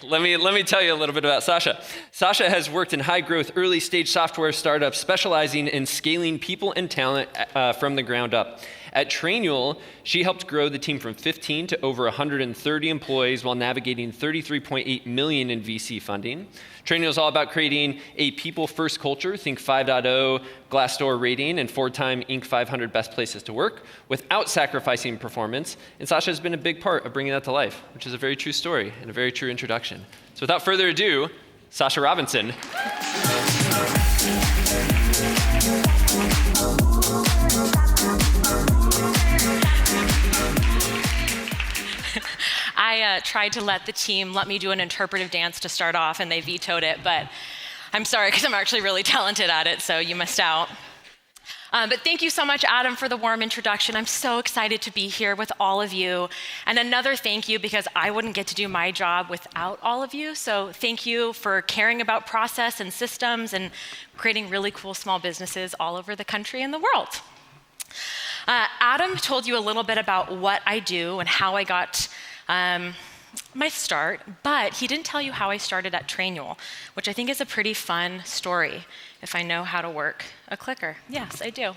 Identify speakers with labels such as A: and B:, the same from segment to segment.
A: Let me tell you a little bit about Sasha. Sasha has worked in high-growth, early-stage software startups specializing in scaling people and talent from the ground up. At Trainual, she helped grow the team from 15 to over 130 employees while navigating $33.8 million in VC funding. Trainual is all about creating a people-first culture, think 5.0 Glassdoor rating and 4-time Inc. 500 best places to work, without sacrificing performance. And Sasha has been a big part of bringing that to life, which is a very true story and a very true introduction. So without further ado, Sasha Robinson.
B: I tried to let the team let me do an interpretive dance to start off, and they vetoed it, but I'm sorry, because I'm actually really talented at it, so you missed out. But thank you so much, Adam, for the warm introduction. I'm so excited to be here with all of you. And another thank you, because I wouldn't get to do my job without all of you. So thank you for caring about process and systems and creating really cool small businesses all over the country and the world. Adam told you a little bit about what I do and how I got my start, but he didn't tell you how I started at Trainual, which I think is a pretty fun story, if I know how to work a clicker. Yes, I do.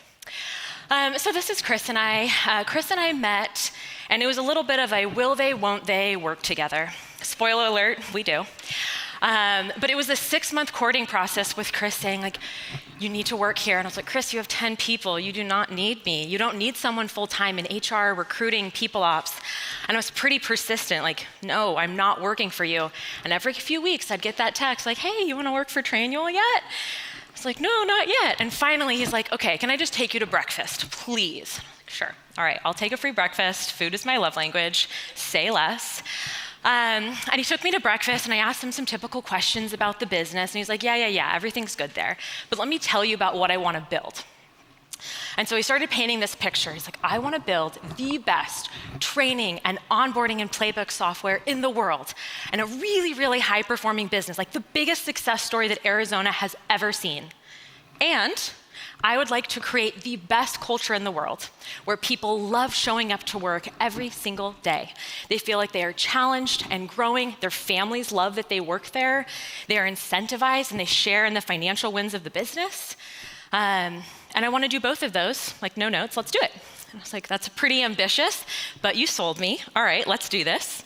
B: So this is Chris and I. Chris and I met, and it was a little bit of a will they, won't they work together. Spoiler alert, we do. But it was a 6-month courting process with Chris saying, like, you need to work here. And I was like, Chris, you have 10 people. You do not need me. You don't need someone full-time in HR, recruiting, people ops. And I was pretty persistent, like, no, I'm not working for you. And every few weeks, I'd get that text, like, hey, you want to work for Trainual yet? I was like, no, not yet. And finally, he's like, okay, can I just take you to breakfast, please? I'm like, sure. All right, I'll take a free breakfast. Food is my love language. Say less. And he took me to breakfast, and I asked him some typical questions about the business. And he's like, yeah, everything's good there. But let me tell you about what I want to build. And so he started painting this picture. He's like, I want to build the best training and onboarding and Playbook software in the world, and a really, really high-performing business, like the biggest success story that Arizona has ever seen. And I would like to create the best culture in the world, where people love showing up to work every single day. They feel like they are challenged and growing. Their families love that they work there. They are incentivized, and they share in the financial wins of the business. And I want to do both of those, like no notes, let's do it. And I was like, that's pretty ambitious, but you sold me. All right, let's do this.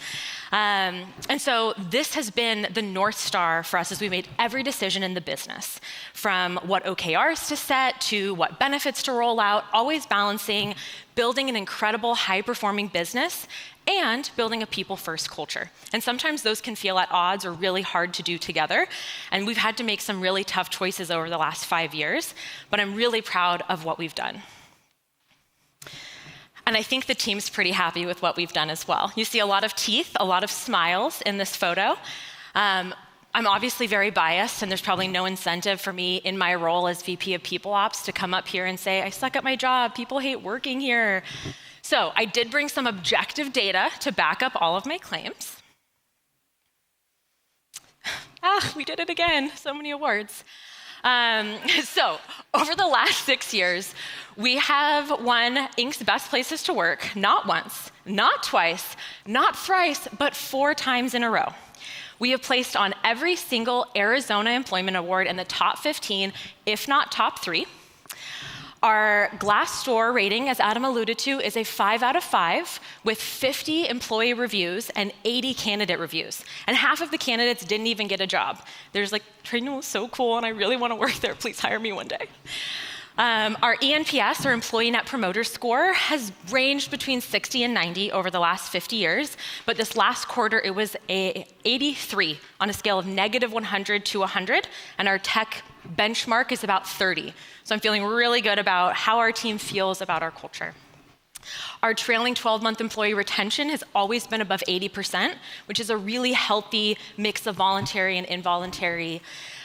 B: And so this has been the North Star for us as we made every decision in the business, from what OKRs to set to what benefits to roll out, always balancing building an incredible high-performing business and building a people-first culture. And sometimes those can feel at odds or really hard to do together. And we've had to make some really tough choices over the last 5 years, but I'm really proud of what we've done. And I think the team's pretty happy with what we've done as well. You see a lot of teeth, a lot of smiles in this photo. I'm obviously very biased, and there's probably no incentive for me in my role as VP of People Ops to come up here and say, I suck at my job, people hate working here. So I did bring some objective data to back up all of my claims. We did it again, so many awards. So over the last 6 years, we have won Inc.'s Best Places to Work, not once, not twice, not thrice, but 4 times in a row. We have placed on every single Arizona Employment Award in the top 15, if not top 3. Our Glassdoor rating, as Adam alluded to, is a 5 out of 5 with 50 employee reviews and 80 candidate reviews. And half of the candidates didn't even get a job. There's like, Trainual is so cool and I really want to work there. Please hire me one day. Our ENPS, or Employee Net Promoter Score, has ranged between 60 and 90 over the last 50 years, but this last quarter it was a 83 on a scale of -100 to 100, and our tech benchmark is about 30. So I'm feeling really good about how our team feels about our culture. Our trailing 12-month employee retention has always been above 80%, which is a really healthy mix of voluntary and involuntary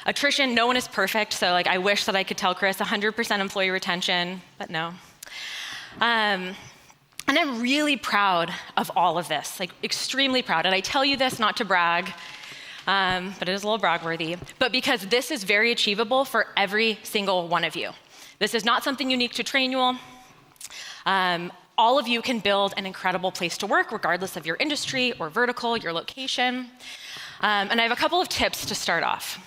B: attrition. No one is perfect, so like I wish that I could tell Chris 100% employee retention, but no. And I'm really proud of all of this, like extremely proud. And I tell you this not to brag, but it is a little brag-worthy, but because this is very achievable for every single one of you. This is not something unique to Trainual. All of you can build an incredible place to work, regardless of your industry or vertical, your location. And I have a couple of tips to start off.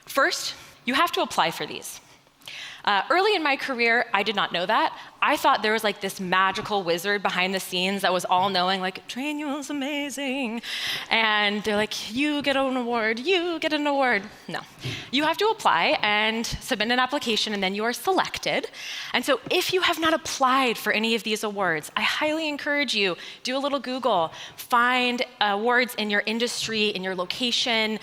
B: First, you have to apply for these. Early in my career, I did not know that. I thought there was like this magical wizard behind the scenes that was all-knowing, like, Trainual is amazing. And they're like, you get an award, you get an award. No. You have to apply and submit an application, and then you are selected. And so if you have not applied for any of these awards, I highly encourage you, do a little Google, find awards in your industry, in your location,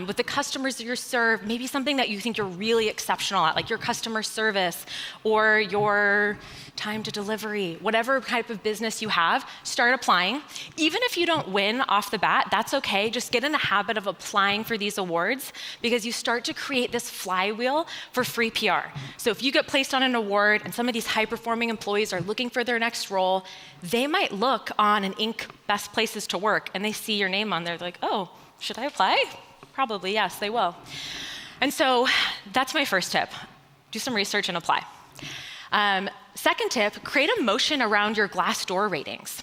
B: with the customers that you serve, maybe something that you think you're really exceptional at, like your customer service or your time to delivery, whatever type of business you have, start applying. Even if you don't win off the bat, that's okay. Just get in the habit of applying for these awards because you start to create this flywheel for free PR. So if you get placed on an award and some of these high-performing employees are looking for their next role, they might look on an Inc. Best Places to Work and they see your name on there. They're like, oh, should I apply? Probably, yes, they will. And so that's my first tip. Do some research and apply. Second tip, create a motion around your Glassdoor ratings.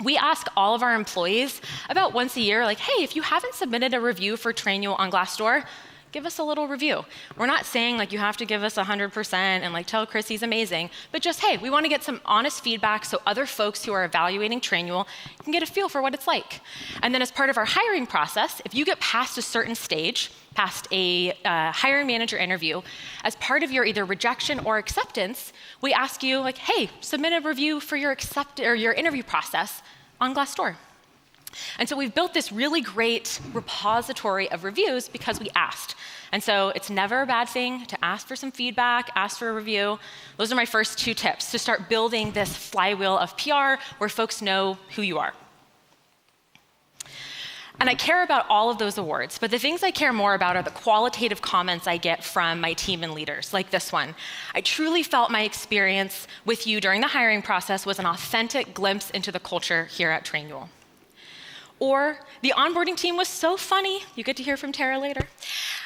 B: We ask all of our employees about once a year, like, hey, if you haven't submitted a review for Trainual on Glassdoor, give us a little review. We're not saying like you have to give us 100% and like tell Chris he's amazing, but just, hey, we want to get some honest feedback so other folks who are evaluating Trainual can get a feel for what it's like. And then as part of our hiring process, if you get past a certain stage, past a hiring manager interview, as part of your either rejection or acceptance, we ask you like, hey, submit a review for your your interview process on Glassdoor. And so we've built this really great repository of reviews because we asked. And so it's never a bad thing to ask for some feedback, ask for a review. Those are my first two tips to start building this flywheel of PR where folks know who you are. And I care about all of those awards, but the things I care more about are the qualitative comments I get from my team and leaders, like this one. I truly felt my experience with you during the hiring process was an authentic glimpse into the culture here at Trainual. Or the onboarding team was so funny, you get to hear from Tara later,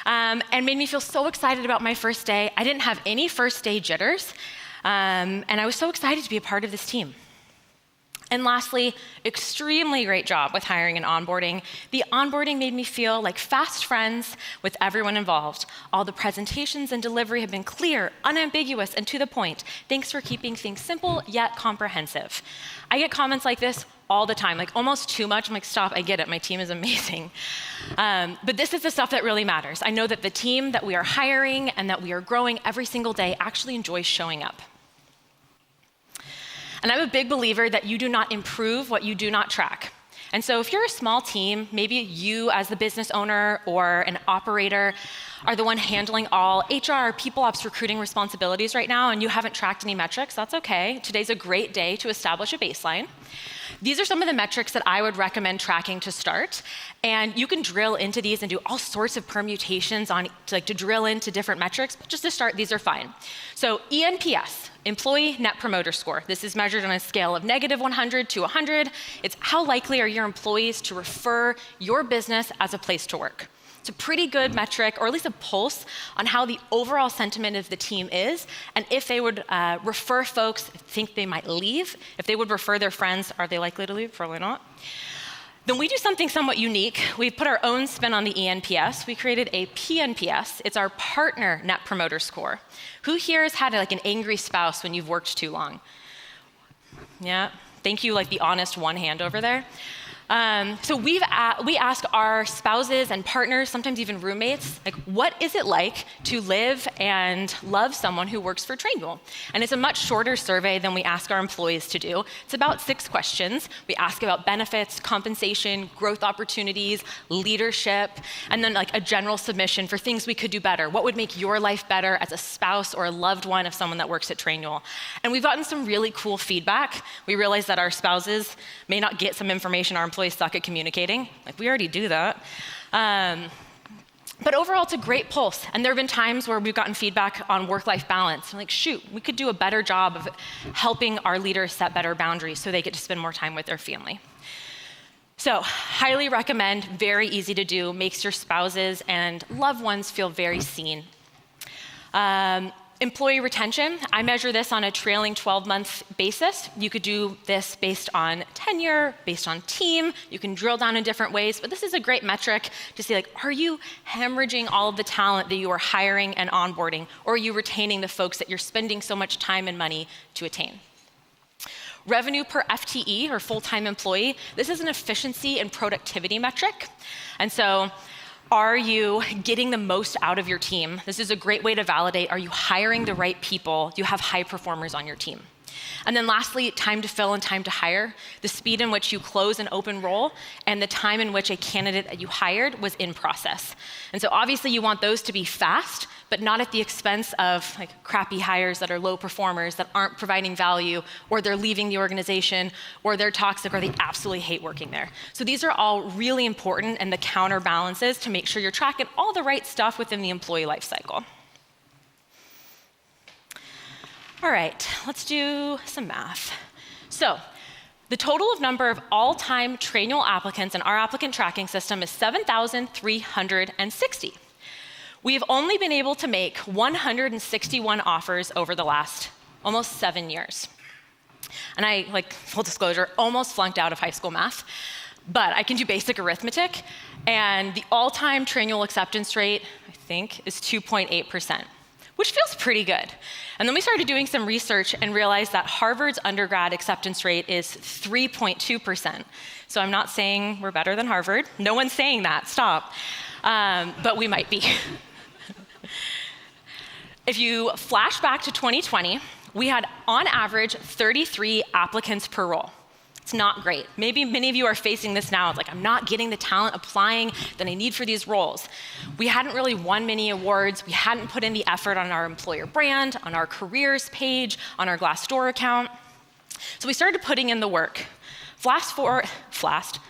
B: and made me feel so excited about my first day. I didn't have any first day jitters, and I was so excited to be a part of this team. And lastly, extremely great job with hiring and onboarding. The onboarding made me feel like fast friends with everyone involved. All the presentations and delivery have been clear, unambiguous, and to the point. Thanks for keeping things simple yet comprehensive. I get comments like this all the time, like almost too much. I'm like, stop, I get it, my team is amazing. But this is the stuff that really matters. I know that the team that we are hiring and that we are growing every single day actually enjoys showing up. And I'm a big believer that you do not improve what you do not track. And so if you're a small team, maybe you as the business owner or an operator are the one handling all HR, people ops, recruiting responsibilities right now, and you haven't tracked any metrics, that's okay. Today's a great day to establish a baseline. These are some of the metrics that I would recommend tracking to start. And you can drill into these and do all sorts of permutations to drill into different metrics, but just to start, these are fine. So ENPS, Employee Net Promoter Score. This is measured on a scale of -100 to 100. It's how likely are your employees to refer your business as a place to work. It's a pretty good metric, or at least a pulse, on how the overall sentiment of the team is, and if they would refer folks, think they might leave. If they would refer their friends, are they likely to leave? Probably not. Then we do something somewhat unique. We put our own spin on the ENPS. We created a PNPS. It's our Partner Net Promoter Score. Who here has had like an angry spouse when you've worked too long? Yeah, thank you, like the honest one hand over there. So we ask our spouses and partners, sometimes even roommates, like, what is it like to live and love someone who works for Trainual? And it's a much shorter survey than we ask our employees to do. It's about 6 questions. We ask about benefits, compensation, growth opportunities, leadership, and then like a general submission for things we could do better. What would make your life better as a spouse or a loved one of someone that works at Trainual? And we've gotten some really cool feedback. We realize that our spouses may not get some information our employees suck at communicating. Like, we already do that. But overall, it's a great pulse. And there have been times where we've gotten feedback on work-life balance. I'm like, shoot, we could do a better job of helping our leaders set better boundaries so they get to spend more time with their family. So, highly recommend, very easy to do, makes your spouses and loved ones feel very seen. Employee retention, I measure this on a trailing 12-month basis. You could do this based on tenure, based on team. You can drill down in different ways, but this is a great metric to see, like, are you hemorrhaging all of the talent that you are hiring and onboarding, or are you retaining the folks that you're spending so much time and money to attain? Revenue per FTE, or full-time employee, this is an efficiency and productivity metric. And so, are you getting the most out of your team? This is a great way to validate, are you hiring the right people? Do you have high performers on your team? And then lastly, time to fill and time to hire, the speed in which you close an open role and the time in which a candidate that you hired was in process. And so obviously you want those to be fast, but not at the expense of like crappy hires that are low performers, that aren't providing value, or they're leaving the organization, or they're toxic, or they absolutely hate working there. So these are all really important, and the counterbalances to make sure you're tracking all the right stuff within the employee life cycle. All right, let's do some math. So, the total of number of all-time Trainual applicants in our applicant tracking system is 7,360. We have only been able to make 161 offers over the last almost 7 years. And I, like, full disclosure, almost flunked out of high school math, but I can do basic arithmetic, and the all-time Trainual acceptance rate, I think, is 2.8%. Which feels pretty good. And then we started doing some research and realized that Harvard's undergrad acceptance rate is 3.2%. So I'm not saying we're better than Harvard. No one's saying that, stop. But we might be. If you flash back to 2020, we had on average 33 applicants per role. It's not great. Maybe many of you are facing this now. It's like, I'm not getting the talent applying that I need for these roles. We hadn't really won many awards. We hadn't put in the effort on our employer brand, on our careers page, on our Glassdoor account. So we started putting in the work. Fast forward 5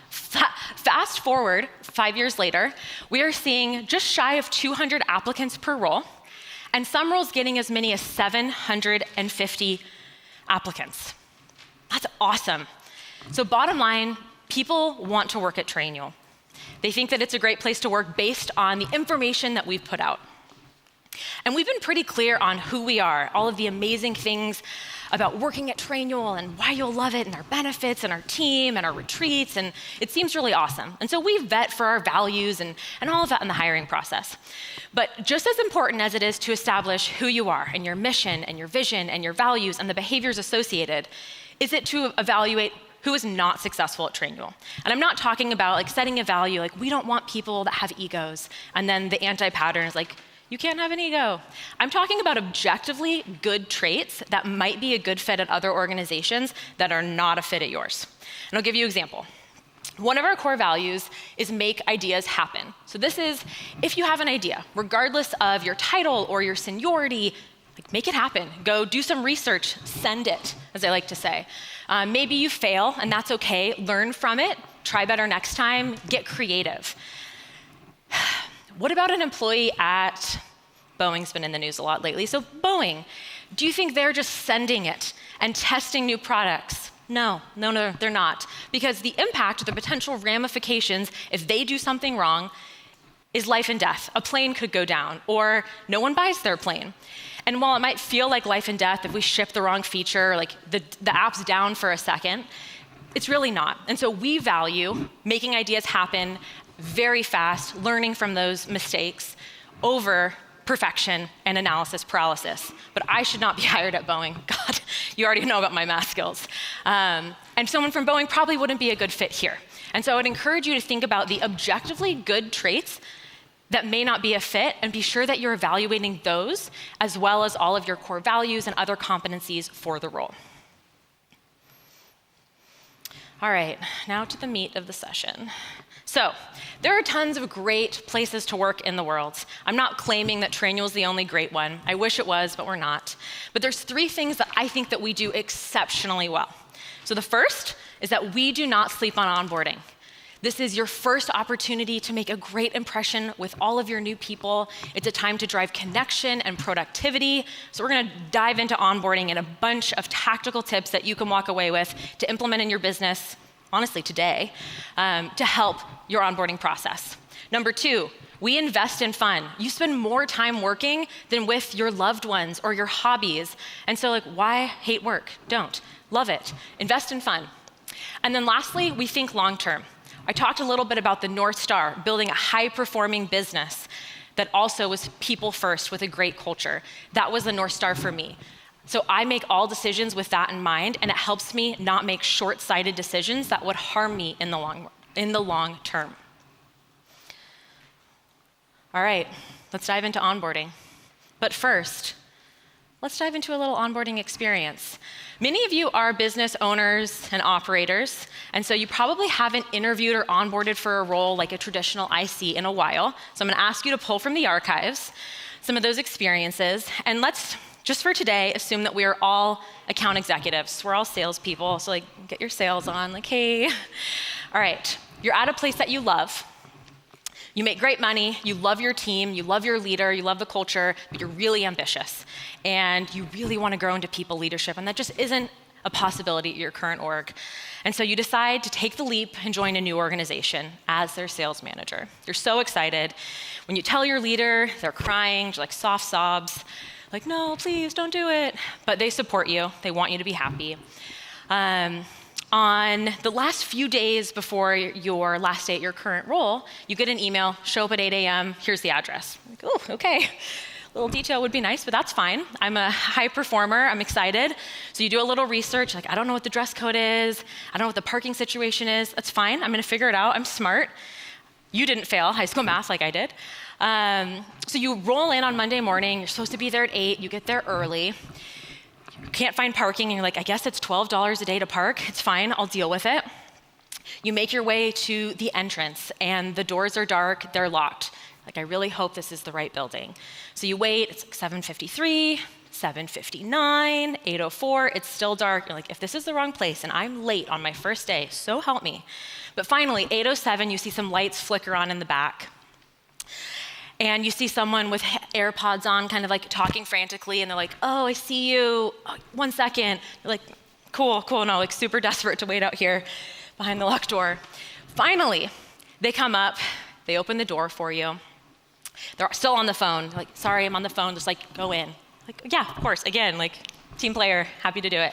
B: years later, we are seeing just shy of 200 applicants per role, and some roles getting as many as 750 applicants. That's awesome. So bottom line, people want to work at Trainual. They think that it's a great place to work based on the information that we've put out. And we've been pretty clear on who we are, all of the amazing things about working at Trainual and why you'll love it, and our benefits and our team and our retreats, and it seems really awesome. And so we vet for our values and all of that in the hiring process. But just as important as it is to establish who you are and your mission and your vision and your values and the behaviors associated, is it to evaluate who is not successful at Trainual. And I'm not talking about like setting a value, like we don't want people that have egos, and then the anti-pattern is like, you can't have an ego. I'm talking about objectively good traits that might be a good fit at other organizations that are not a fit at yours. And I'll give you an example. One of our core values is make ideas happen. So this is, if you have an idea, regardless of your title or your seniority, like make it happen. Go do some research, send it, as I like to say. Maybe you fail, and that's okay. Learn from it, try better next time, get creative. What about an employee at Boeing's been in the news a lot lately. So Boeing, do you think they're just sending it and testing new products? No, they're not. Because the impact, the potential ramifications, if they do something wrong, is life and death. A plane could go down, or no one buys their plane. And while it might feel like life and death if we ship the wrong feature, like the app's down for a second, it's really not. And so we value making ideas happen very fast, learning from those mistakes, over perfection and analysis paralysis. But I should not be hired at Boeing. God, you already know about my math skills. And someone from Boeing probably wouldn't be a good fit here. And so I would encourage you to think about the objectively good traits that may not be a fit, and be sure that you're evaluating those as well as all of your core values and other competencies for the role. All right, now to the meat of the session. So, there are tons of great places to work in the world. I'm not claiming that Trainual is the only great one. I wish it was, but we're not. But there's 3 things that I think that we do exceptionally well. So the first is that we do not sleep on onboarding. This is your first opportunity to make a great impression with all of your new people. It's a time to drive connection and productivity. So we're gonna dive into onboarding and a bunch of tactical tips that you can walk away with to implement in your business, honestly today, to help your onboarding process. Number 2, we invest in fun. You spend more time working than with your loved ones or your hobbies. And so why hate work? Don't. Love it. Invest in fun. And then lastly, we think long-term. I talked a little bit about the North Star, building a high-performing business that also was people first with a great culture. That was the North Star for me. So I make all decisions with that in mind, and it helps me not make short-sighted decisions that would harm me in the long term. All right, let's dive into onboarding. But first, let's dive into a little onboarding experience. Many of you are business owners and operators, and so you probably haven't interviewed or onboarded for a role like a traditional IC in a while. So I'm gonna ask you to pull from the archives some of those experiences, and let's, just for today, assume that we are all account executives. We're all salespeople, so get your sales on, hey. All right, you're at a place that you love. You make great money, you love your team, you love your leader, you love the culture, but you're really ambitious. And you really want to grow into people leadership, and that just isn't a possibility at your current org. And so you decide to take the leap and join a new organization as their sales manager. You're so excited. When you tell your leader, they're crying, soft sobs, no, please don't do it. But they support you, they want you to be happy. On the last few days before your last day at your current role, you get an email, show up at 8 a.m., here's the address. Oh, okay. A little detail would be nice, but that's fine. I'm a high performer, I'm excited. So you do a little research, I don't know what the dress code is, I don't know what the parking situation is, that's fine, I'm gonna figure it out, I'm smart. You didn't fail high school math like I did. So you roll in on Monday morning, you're supposed to be there at 8, you get there early. You can't find parking, and you're I guess it's $12 a day to park. It's fine, I'll deal with it. You make your way to the entrance, and the doors are dark, they're locked. I really hope this is the right building. So you wait, it's 7:53, 7:59, 8:04, it's still dark. You're if this is the wrong place, and I'm late on my first day, so help me. But finally, 8:07, you see some lights flicker on in the back. And you see someone with AirPods on, talking frantically, and they're oh, I see you. Oh, 1 second. You're cool, no, super desperate to wait out here behind the locked door. Finally, they come up, they open the door for you. They're still on the phone. They're sorry, I'm on the phone, just go in. Yeah, of course, again, team player, happy to do it.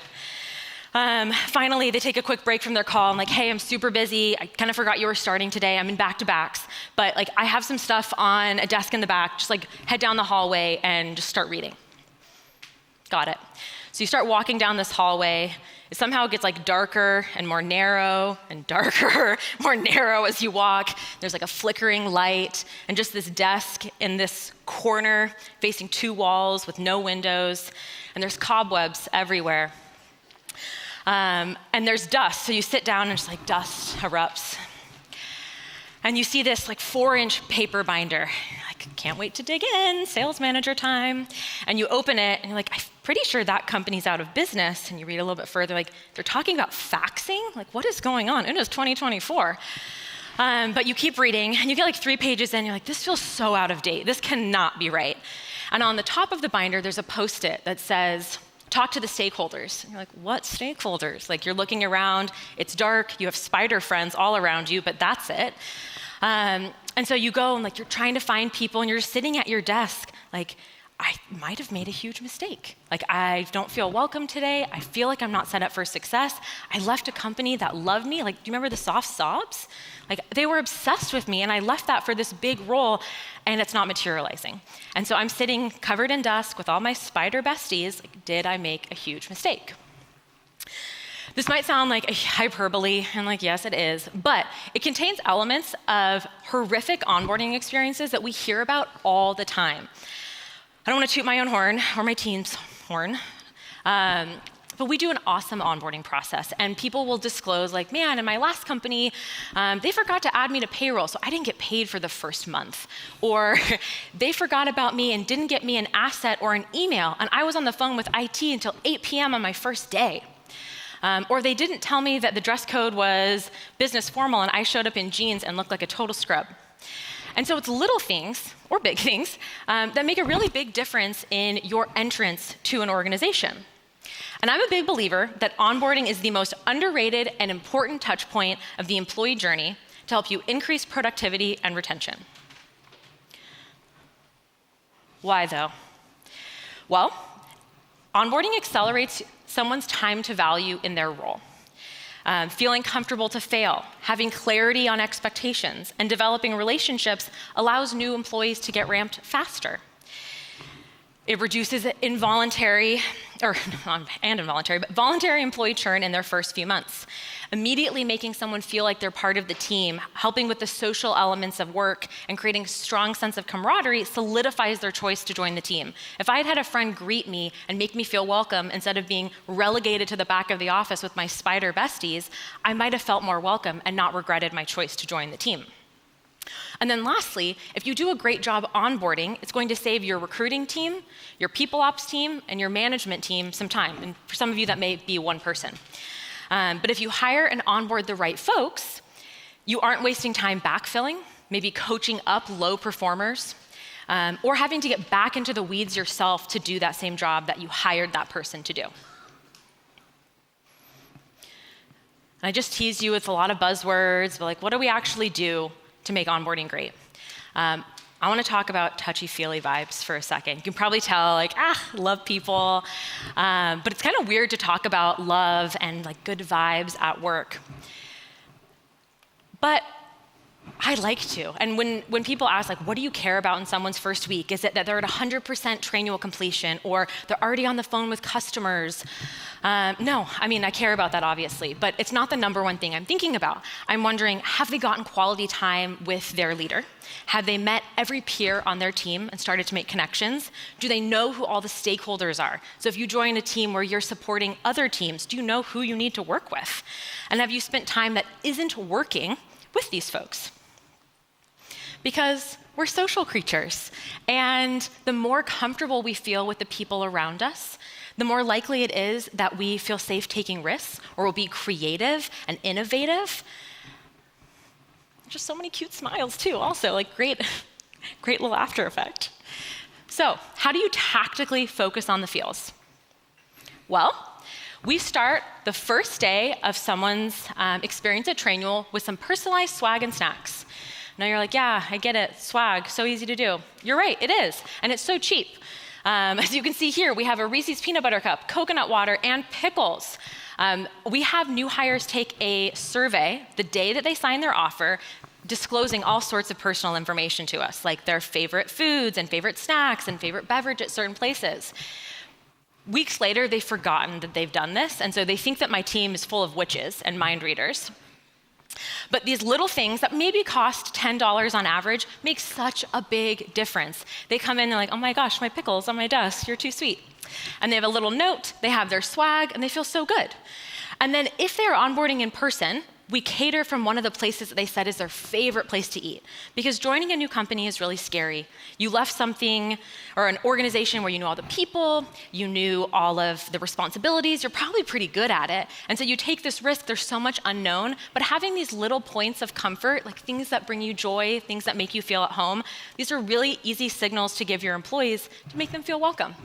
B: Finally, they take a quick break from their call and hey, I'm super busy. I kind of forgot you were starting today. I'm in back-to-backs, but I have some stuff on a desk in the back. Just head down the hallway and just start reading. Got it. So you start walking down this hallway. It somehow gets darker and more narrow and darker, more narrow as you walk. There's a flickering light and just this desk in this corner facing 2 walls with no windows, and there's cobwebs everywhere. And there's dust, so you sit down and just dust erupts. And you see this 4-inch paper binder. You're can't wait to dig in, sales manager time. And you open it and you're I'm pretty sure that company's out of business. And you read a little bit further, they're talking about faxing? What is going on? It is 2024. But you keep reading and you get 3 pages in, you're this feels so out of date. This cannot be right. And on the top of the binder, there's a Post-it that says, talk to the stakeholders. And you're what stakeholders? You're looking around, it's dark, you have spider friends all around you, but that's it. And so you go and you're trying to find people and you're just sitting at your desk, I might have made a huge mistake. I don't feel welcome today. I feel I'm not set up for success. I left a company that loved me. Do you remember the soft sobs? They were obsessed with me and I left that for this big role and it's not materializing. And so I'm sitting covered in dust with all my spider besties. Did I make a huge mistake? This might sound like a hyperbole, and yes, it is, but it contains elements of horrific onboarding experiences that we hear about all the time. I don't want to toot my own horn or my team's horn, but we do an awesome onboarding process, and people will disclose man, in my last company, they forgot to add me to payroll, so I didn't get paid for the first month. Or they forgot about me and didn't get me an asset or an email, and I was on the phone with IT until 8 p.m. on my first day. Or they didn't tell me that the dress code was business formal and I showed up in jeans and looked like a total scrub. And so it's little things, or big things, that make a really big difference in your entrance to an organization. And I'm a big believer that onboarding is the most underrated and important touch point of the employee journey to help you increase productivity and retention. Why though? Well, onboarding accelerates someone's time to value in their role. Feeling comfortable to fail, having clarity on expectations, and developing relationships allows new employees to get ramped faster. It reduces voluntary employee churn in their first few months, immediately making someone feel like they're part of the team, helping with the social elements of work, and creating a strong sense of camaraderie solidifies their choice to join the team. If I had had a friend greet me and make me feel welcome instead of being relegated to the back of the office with my spider besties, I might have felt more welcome and not regretted my choice to join the team. And then lastly, if you do a great job onboarding, it's going to save your recruiting team, your people ops team, and your management team some time. And for some of you, that may be one person. But if you hire and onboard the right folks, you aren't wasting time backfilling, maybe coaching up low performers, or having to get back into the weeds yourself to do that same job that you hired that person to do. And I just teased you with a lot of buzzwords, but like, what do we actually do to make onboarding great? I want to talk about touchy-feely vibes for a second. You can probably tell, love people, but it's kind of weird to talk about love and like good vibes at work. But I like to. And when people ask, like, what do you care about in someone's first week? Is it that they're at 100% Trainual completion, or they're already on the phone with customers? No, I care about that, obviously, but it's not the number one thing I'm thinking about. I'm wondering, have they gotten quality time with their leader? Have they met every peer on their team and started to make connections? Do they know who all the stakeholders are? So if you join a team where you're supporting other teams, do you know who you need to work with? And have you spent time that isn't working with these folks? Because we're social creatures, and the more comfortable we feel with the people around us, the more likely it is that we feel safe taking risks, or will be creative and innovative. Just so many cute smiles too, also, like great little after effect. So, how do you tactically focus on the feels? Well, we start the first day of someone's experience at Trainual with some personalized swag and snacks. Now you're like, yeah, I get it, swag, so easy to do. You're right, it is, and it's so cheap. As you can see here, we have a Reese's peanut butter cup, coconut water, and pickles. We have new hires take a survey the day that they sign their offer, disclosing all sorts of personal information to us, like their favorite foods and favorite snacks and favorite beverage at certain places. Weeks later, they've forgotten that they've done this, and so they think that my team is full of witches and mind readers. But these little things that maybe cost $10 on average make such a big difference. They come in and they're like, oh my gosh, my pickle's on my desk, you're too sweet. And they have a little note, they have their swag, and they feel so good. And then if they're onboarding in person, we cater from one of the places that they said is their favorite place to eat. Because joining a new company is really scary. You left something or an organization where you knew all the people, you knew all of the responsibilities, you're probably pretty good at it. And so you take this risk, there's so much unknown, but having these little points of comfort, like things that bring you joy, things that make you feel at home, these are really easy signals to give your employees to make them feel welcome.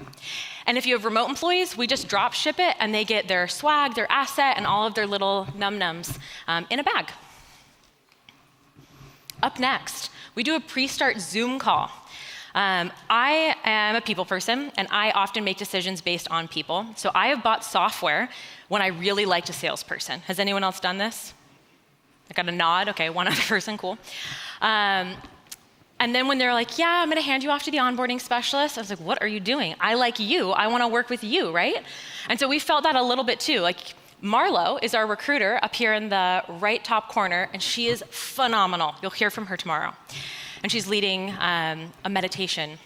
B: And if you have remote employees, we just drop ship it and they get their swag, their asset, and all of their little num-nums in a bag. Up next, we do a pre-start Zoom call. I am a people person, and I often make decisions based on people. So I have bought software when I really liked a salesperson. Has anyone else done this? I got a nod. Okay, one other person, cool. And then when they're like, yeah, I'm gonna hand you off to the onboarding specialist, I was like, what are you doing? I like you, I wanna work with you, right? And so we felt that a little bit too. Like, Marlo is our recruiter up here in the right top corner, and she is phenomenal. You'll hear from her tomorrow. And she's leading a meditation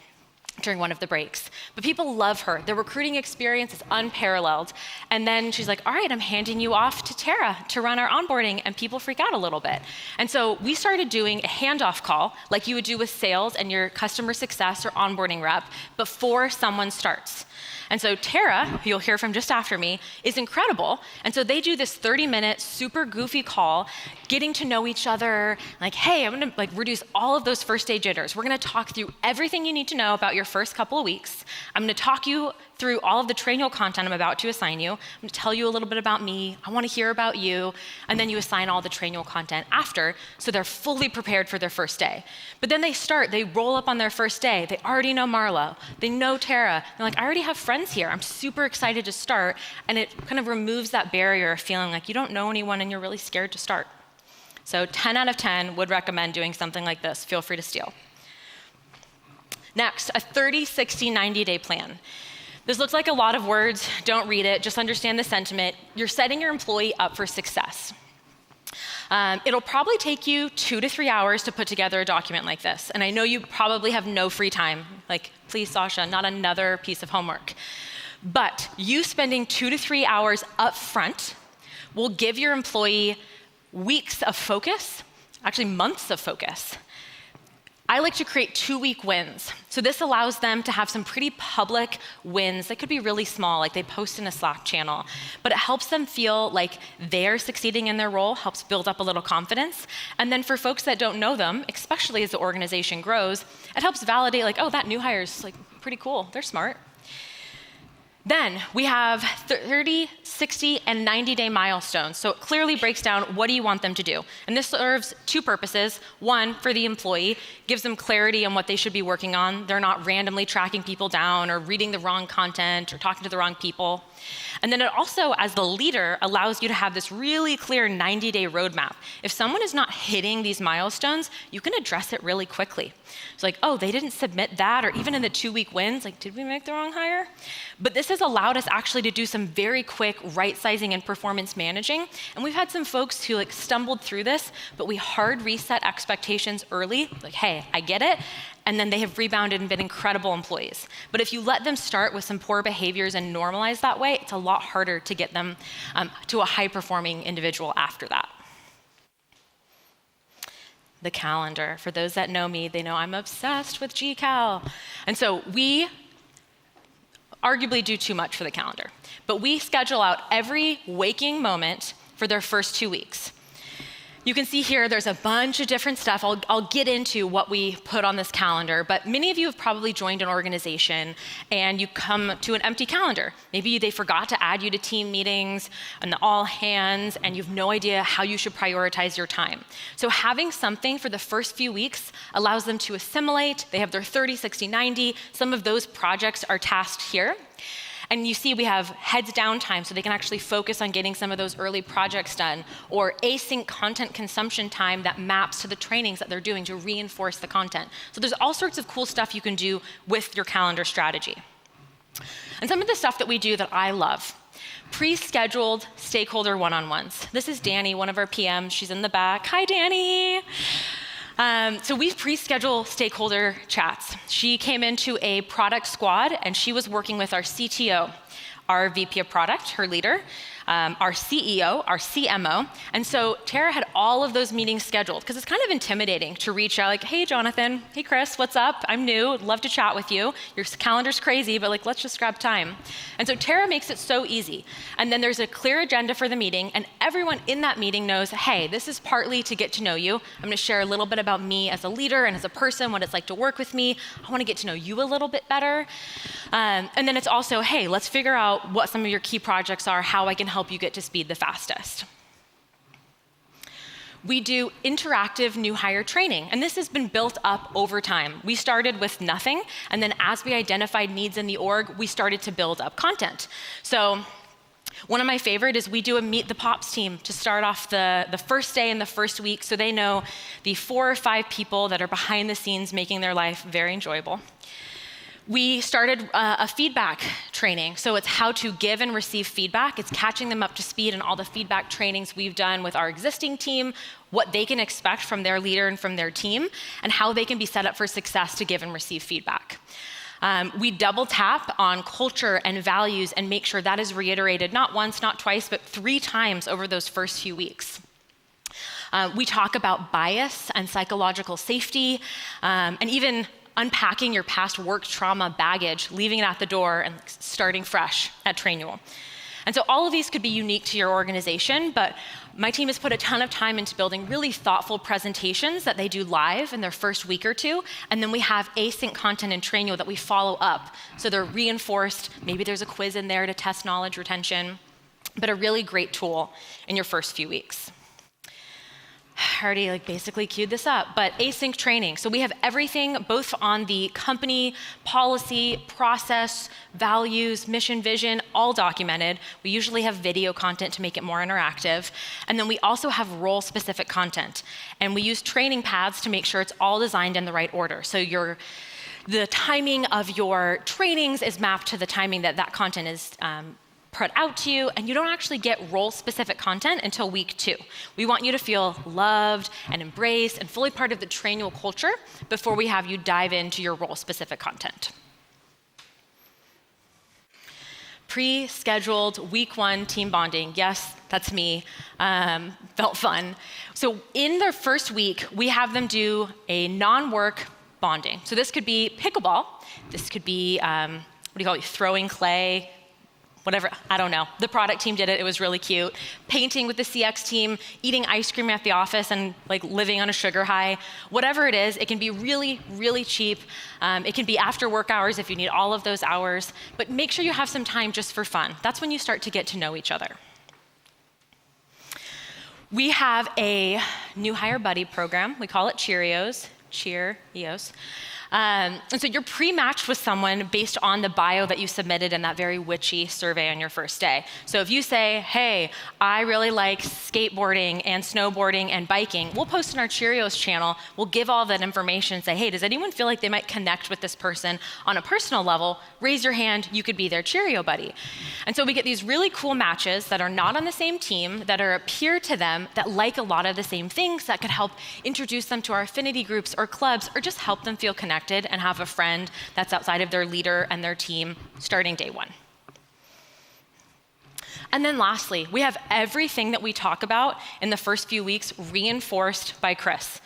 B: during one of the breaks. But people love her. The recruiting experience is unparalleled. And then she's like, all right, I'm handing you off to Tara to run our onboarding, and people freak out a little bit. And so we started doing a handoff call like you would do with sales and your customer success or onboarding rep before someone starts. And so Tara, who you'll hear from just after me, is incredible. And so they do this 30-minute, super goofy call, getting to know each other, like, hey, I'm gonna reduce all of those first day jitters. We're gonna talk through everything you need to know about your first couple of weeks. I'm going to talk you through all of the Trainual content I'm about to assign you. I'm going to tell you a little bit about me. I want to hear about you. And then you assign all the Trainual content after, so they're fully prepared for their first day. But then they roll up on their first day. They already know Marlo. They know Tara. They're like, I already have friends here. I'm super excited to start. And it kind of removes that barrier of feeling like you don't know anyone and you're really scared to start. So 10 out of 10 would recommend doing something like this. Feel free to steal. Next, a 30, 60, 90-day plan. This looks like a lot of words. Don't read it. Just understand the sentiment. You're setting your employee up for success. It'll probably take you 2 to 3 hours to put together a document like this. And I know you probably have no free time. Like, please, Sasha, not another piece of homework. But you spending 2 to 3 hours up front will give your employee weeks of focus, actually months of focus. I like to create 2-week wins. So this allows them to have some pretty public wins that could be really small, like they post in a Slack channel. But it helps them feel like they're succeeding in their role, helps build up a little confidence. And then for folks that don't know them, especially as the organization grows, it helps validate like, oh, that new hire's like pretty cool, they're smart. Then we have 30, 60, and 90-day milestones. So it clearly breaks down what do you want them to do. And this serves 2 purposes. One, for the employee, gives them clarity on what they should be working on. They're not randomly tracking people down or reading the wrong content or talking to the wrong people. And then it also, as the leader, allows you to have this really clear 90-day roadmap. If someone is not hitting these milestones, you can address it really quickly. It's like, oh, they didn't submit that, or even in the 2-week wins, like, did we make the wrong hire? But this has allowed us actually to do some very quick right-sizing and performance managing. And we've had some folks who like stumbled through this, but we hard reset expectations early, like, hey, I get it. And then they have rebounded and been incredible employees. But if you let them start with some poor behaviors and normalize that way, it's a lot harder to get them to a high-performing individual after that. The calendar. For those that know me, they know I'm obsessed with GCal. And so we arguably do too much for the calendar. But we schedule out every waking moment for their first 2 weeks. You can see here there's a bunch of different stuff. I'll get into what we put on this calendar, but many of you have probably joined an organization and you come to an empty calendar. Maybe they forgot to add you to team meetings and the all hands, and you have no idea how you should prioritize your time. So having something for the first few weeks allows them to assimilate. They have their 30, 60, 90. Some of those projects are tasked here. And you see we have heads down time so they can actually focus on getting some of those early projects done, or async content consumption time that maps to the trainings that they're doing to reinforce the content. So there's all sorts of cool stuff you can do with your calendar strategy. And some of the stuff that we do that I love: pre-scheduled stakeholder one-on-ones. This is Danny, one of our PMs. She's in the back. Hi, Danny. So we pre-schedule stakeholder chats. She came into a product squad, and she was working with our CTO, our VP of product, her leader, our CEO, our CMO. And so Tara had all of those meetings scheduled, because it's kind of intimidating to reach out like, hey, Jonathan, hey, Chris, what's up? I'm new, I'd love to chat with you. Your calendar's crazy, but like, let's just grab time. And so Tara makes it so easy. And then there's a clear agenda for the meeting, and everyone in that meeting knows, hey, this is partly to get to know you. I'm gonna share a little bit about me as a leader and as a person, what it's like to work with me. I wanna get to know you a little bit better. And then it's also, hey, let's figure out what some of your key projects are, how I can help you get to speed the fastest. We do interactive new hire training, and this has been built up over time. We started with nothing, and then as we identified needs in the org, we started to build up content. So one of my favorite is we do a Meet the Pops team to start off the first day and the first week, so they know the 4 or 5 people that are behind the scenes making their life very enjoyable. We started a feedback training. So it's how to give and receive feedback. It's catching them up to speed on all the feedback trainings we've done with our existing team, what they can expect from their leader and from their team, and how they can be set up for success to give and receive feedback. We double tap on culture and values and make sure that is reiterated not once, not twice, but 3 times over those first few weeks. We talk about bias and psychological safety, and even unpacking your past work trauma baggage, leaving it at the door, and starting fresh at Trainual. And so all of these could be unique to your organization, but My team has put a ton of time into building really thoughtful presentations that they do live in their first week or two, and then we have async content in Trainual that we follow up. So they're reinforced, maybe there's a quiz in there to test knowledge retention, but a really great tool in your first few weeks. I already basically queued this up, but async training. So we have everything both on the company, policy, process, values, mission, vision, all documented. We usually have video content to make it more interactive. And then we also have role-specific content. And we use training paths to make sure it's all designed in the right order. So the timing of your trainings is mapped to the timing that content is put out to you, and you don't actually get role-specific content until week 2. We want you to feel loved and embraced and fully part of the Trainual culture before we have you dive into your role-specific content. Pre-scheduled week 1 team bonding. Yes, that's me. Felt fun. So in their first week, we have them do a non-work bonding. So this could be pickleball. This could be, throwing clay, whatever, I don't know. The product team did it, it was really cute. Painting with the CX team, eating ice cream at the office and living on a sugar high. Whatever it is, it can be really, really cheap. It can be after work hours if you need all of those hours, but make sure you have some time just for fun. That's when you start to get to know each other. We have a new hire buddy program. We call it Cheerios. And so you're pre-matched with someone based on the bio that you submitted in that very witchy survey on your first day. So if you say, hey, I really like skateboarding and snowboarding and biking, we'll post in our Cheerios channel, we'll give all that information and say, hey, does anyone feel like they might connect with this person on a personal level? Raise your hand, you could be their Cheerio buddy. And so we get these really cool matches that are not on the same team, that are a peer to them, that like a lot of the same things, that could help introduce them to our affinity groups or clubs, or just help them feel connected and have a friend that's outside of their leader and their team starting day 1. And then lastly, we have everything that we talk about in the first few weeks reinforced by Chris.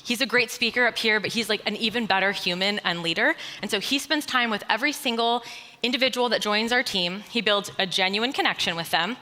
B: He's a great speaker up here, but he's an even better human and leader. And so he spends time with every single individual that joins our team. He builds a genuine connection with them.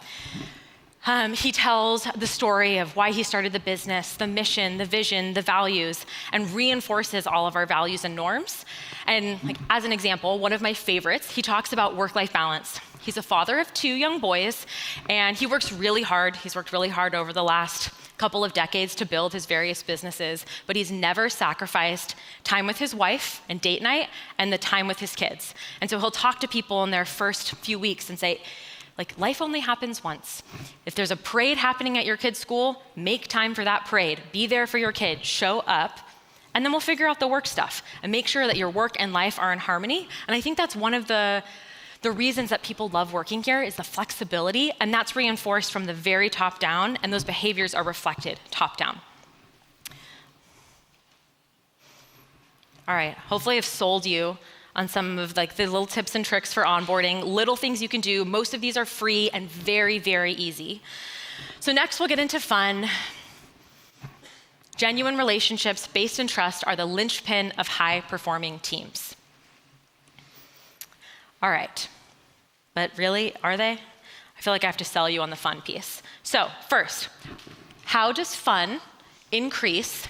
B: He tells the story of why he started the business, the mission, the vision, the values, and reinforces all of our values and norms. And as an example, one of my favorites, he talks about work-life balance. He's a father of 2 young boys, and he works really hard. He's worked really hard over the last couple of decades to build his various businesses, but he's never sacrificed time with his wife and date night and the time with his kids. And so he'll talk to people in their first few weeks and say, life only happens once. If there's a parade happening at your kid's school, make time for that parade. Be there for your kid, show up, and then we'll figure out the work stuff and make sure that your work and life are in harmony. And I think that's one of the reasons that people love working here is the flexibility, and that's reinforced from the very top down, and those behaviors are reflected top down. All right, hopefully I've sold you on some of the little tips and tricks for onboarding, little things you can do. Most of these are free and very, very easy. So next we'll get into fun. Genuine relationships based in trust are the linchpin of high-performing teams. All right, but really, are they? I feel like I have to sell you on the fun piece. So first, how does fun increase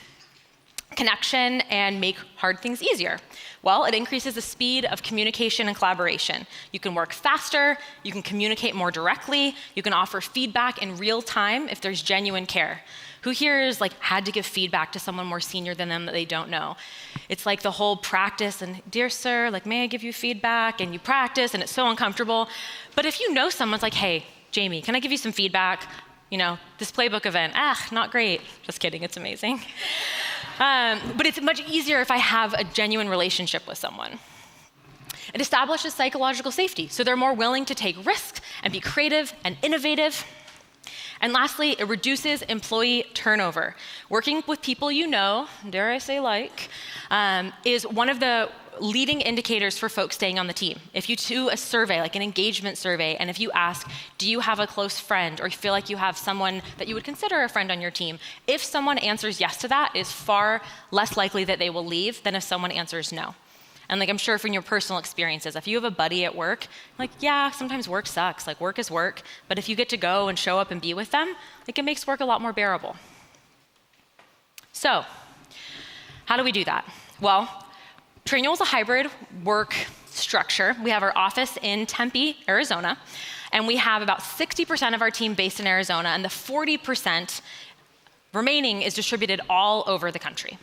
B: connection and make hard things easier? Well, it increases the speed of communication and collaboration. You can work faster, you can communicate more directly, you can offer feedback in real time if there's genuine care. Who here is had to give feedback to someone more senior than them that they don't know? It's the whole practice and, dear sir, may I give you feedback? And you practice and it's so uncomfortable. But if you know someone's hey, Jamie, can I give you some feedback? This Playbook event, not great. Just kidding, it's amazing. But it's much easier if I have a genuine relationship with someone. It establishes psychological safety, so they're more willing to take risks and be creative and innovative. And lastly, it reduces employee turnover. Working with people you know, dare I say is one of the leading indicators for folks staying on the team. If you do a survey, an engagement survey, and if you ask, do you have a close friend, or you feel like you have someone that you would consider a friend on your team, if someone answers yes to that, it's far less likely that they will leave than if someone answers no. And like I'm sure from your personal experiences, if you have a buddy at work, like yeah, sometimes work sucks, like work is work, but if you get to go and show up and be with them, like it makes work a lot more bearable. So, how do we do that? Well, Trainual is a hybrid work structure. We have our office in Tempe, Arizona, and we have about 60% of our team based in Arizona, and the 40% remaining is distributed all over the country.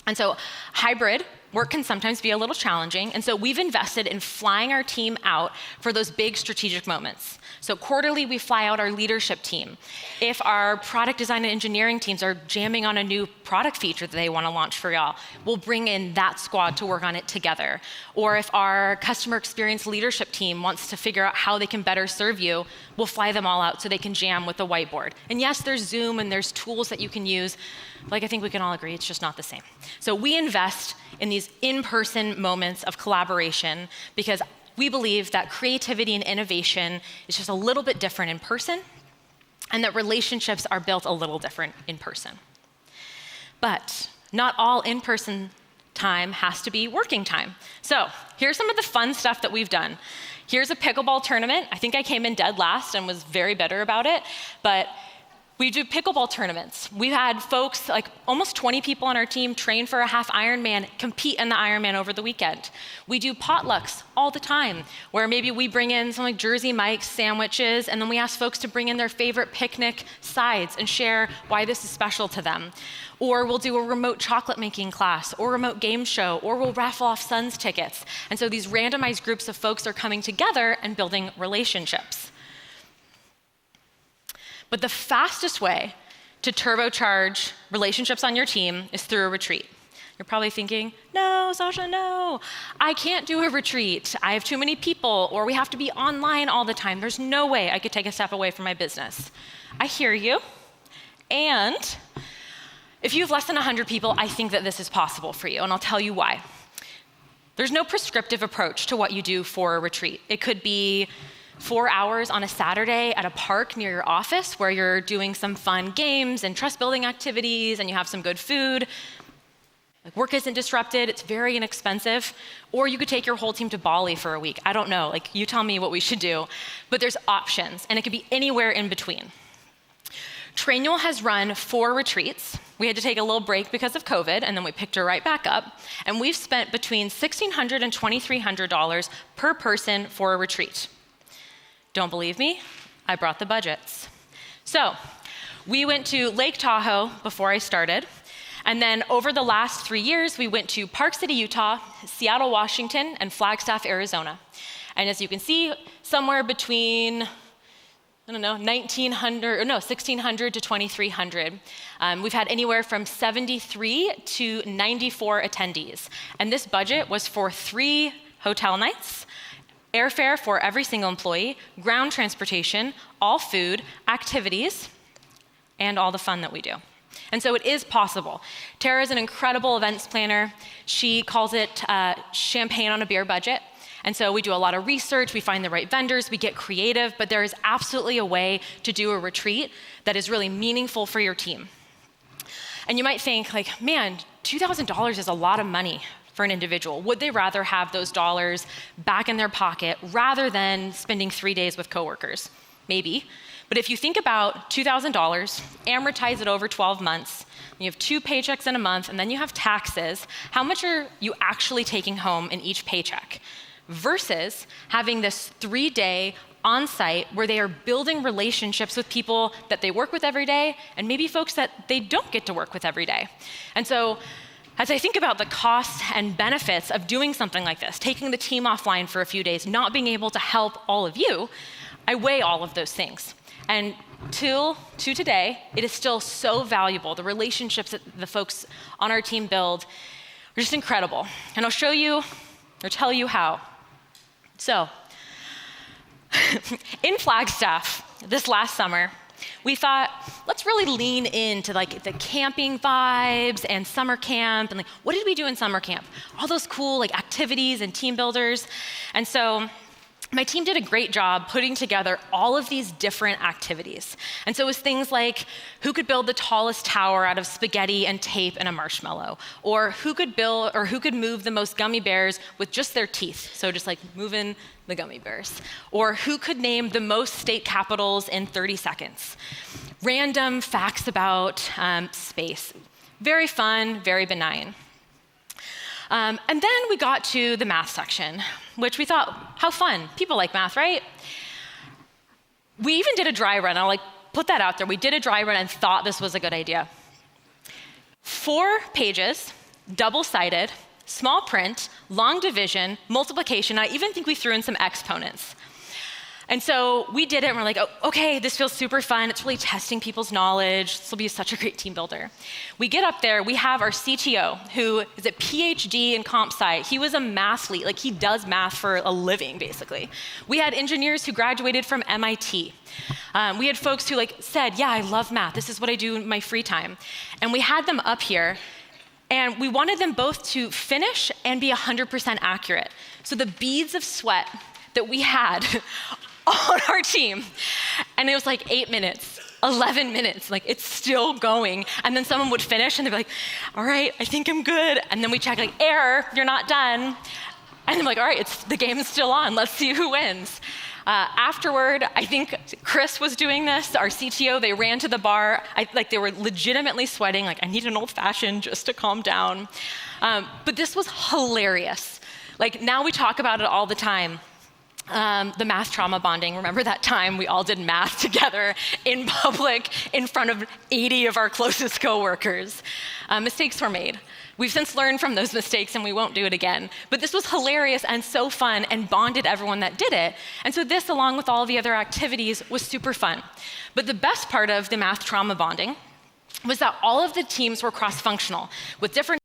B: And so hybrid work can sometimes be a little challenging, and so we've invested in flying our team out for those big strategic moments. So quarterly, we fly out our leadership team. If our product design and engineering teams are jamming on a new product feature that they want to launch for y'all, we'll bring in that squad to work on it together. Or if our customer experience leadership team wants to figure out how they can better serve you, we'll fly them all out so they can jam with the whiteboard. And yes, there's Zoom and there's tools that you can use. Like I think we can all agree, it's just not the same. So we invest in these in-person moments of collaboration because we believe that creativity and innovation is just a little bit different in person, and that relationships are built a little different in person. But not all in-person time has to be working time. So here's some of the fun stuff that we've done. Here's a pickleball tournament. I think I came in dead last and was very bitter about it, but we do pickleball tournaments. We've had folks, like almost 20 people on our team, train for a half Ironman, compete in the Ironman over the weekend. We do potlucks all the time, where maybe we bring in some like Jersey Mike's sandwiches, and then we ask folks to bring in their favorite picnic sides and share why this is special to them. Or we'll do a remote chocolate making class, or remote game show, or we'll raffle off Suns tickets. And so these randomized groups of folks are coming together and building relationships. But the fastest way to turbocharge relationships on your team is through a retreat. You're probably thinking, no, Sasha, no, I can't do a retreat. I have too many people, or we have to be online all the time. There's no way I could take a step away from my business. I hear you. And if you have less than 100 people, I think that this is possible for you, and I'll tell you why. There's no prescriptive approach to what you do for a retreat. It could be 4 hours on a Saturday at a park near your office where you're doing some fun games and trust building activities and you have some good food. Like work isn't disrupted, it's very inexpensive. Or you could take your whole team to Bali for a week. I don't know, like you tell me what we should do. But there's options, and it could be anywhere in between. Trainual has run 4 retreats. We had to take a little break because of COVID, and then we picked her right back up. And we've spent between $1,600 and $2,300 per person for a retreat. Don't believe me? I brought the budgets. So we went to Lake Tahoe before I started. And then over the last 3 years, we went to Park City, Utah, Seattle, Washington, and Flagstaff, Arizona. And as you can see, somewhere between, 1,600 to 2,300. We've had anywhere from 73 to 94 attendees. And this budget was for 3 hotel nights, airfare for every single employee, ground transportation, all food, activities, and all the fun that we do. And so it is possible. Tara is an incredible events planner. She calls it champagne on a beer budget. And so we do a lot of research, we find the right vendors, we get creative, but there is absolutely a way to do a retreat that is really meaningful for your team. And you might think, like, man, $2,000 is a lot of money for an individual. Would they rather have those dollars back in their pocket rather than spending 3 days with coworkers? Maybe. But if you think about $2,000, amortize it over 12 months, you have 2 paychecks in a month, and then you have taxes, how much are you actually taking home in each paycheck? Versus having this 3-day on-site where they are building relationships with people that they work with every day, and maybe folks that they don't get to work with every day. And so, as I think about the costs and benefits of doing something like this, taking the team offline for a few days, not being able to help all of you, I weigh all of those things. And to today, it is still so valuable. The relationships that the folks on our team build are just incredible. And I'll show you or tell you how. So, in Flagstaff this last summer, we thought, let's really lean into like the camping vibes and summer camp, and like, what did we do in summer camp? All those cool like activities and team builders. And so my team did a great job putting together all of these different activities. And so it was things like who could build the tallest tower out of spaghetti and tape and a marshmallow, or who could move the most gummy bears with just their teeth, so just like moving the gummy bears, or who could name the most state capitals in 30 seconds. Random facts about space. Very fun, very benign. And then we got to the math section, which we thought, how fun. People like math, right? We even did a dry run. I'll put that out there. We did a dry run and thought this was a good idea. 4 pages, double-sided, small print, long division, multiplication. I even think we threw in some exponents. And so we did it, and we're like, oh, okay, this feels super fun. It's really testing people's knowledge. This will be such a great team builder. We get up there. We have our CTO, who is a PhD in comp sci. He was a math lead. He does math for a living, basically. We had engineers who graduated from MIT. We had folks who said, yeah, I love math. This is what I do in my free time. And we had them up here, and we wanted them both to finish and be 100% accurate. So the beads of sweat that we had on our team. And it was 8 minutes, 11 minutes, it's still going. And then someone would finish and they'd be like, all right, I think I'm good. And then we check, error, you're not done. And I'm like, all right, the game is still on. Let's see who wins. Afterward, I think Chris was doing this, our CTO. They ran to the bar. They were legitimately sweating. I need an old fashioned just to calm down. But this was hilarious. Now we talk about it all the time. The math trauma bonding. Remember that time we all did math together in public in front of 80 of our closest coworkers? Mistakes were made. We've since learned from those mistakes and we won't do it again. But this was hilarious and so fun and bonded everyone that did it. And so this, along with all the other activities, was super fun. But the best part of the math trauma bonding was that all of the teams were cross-functional with different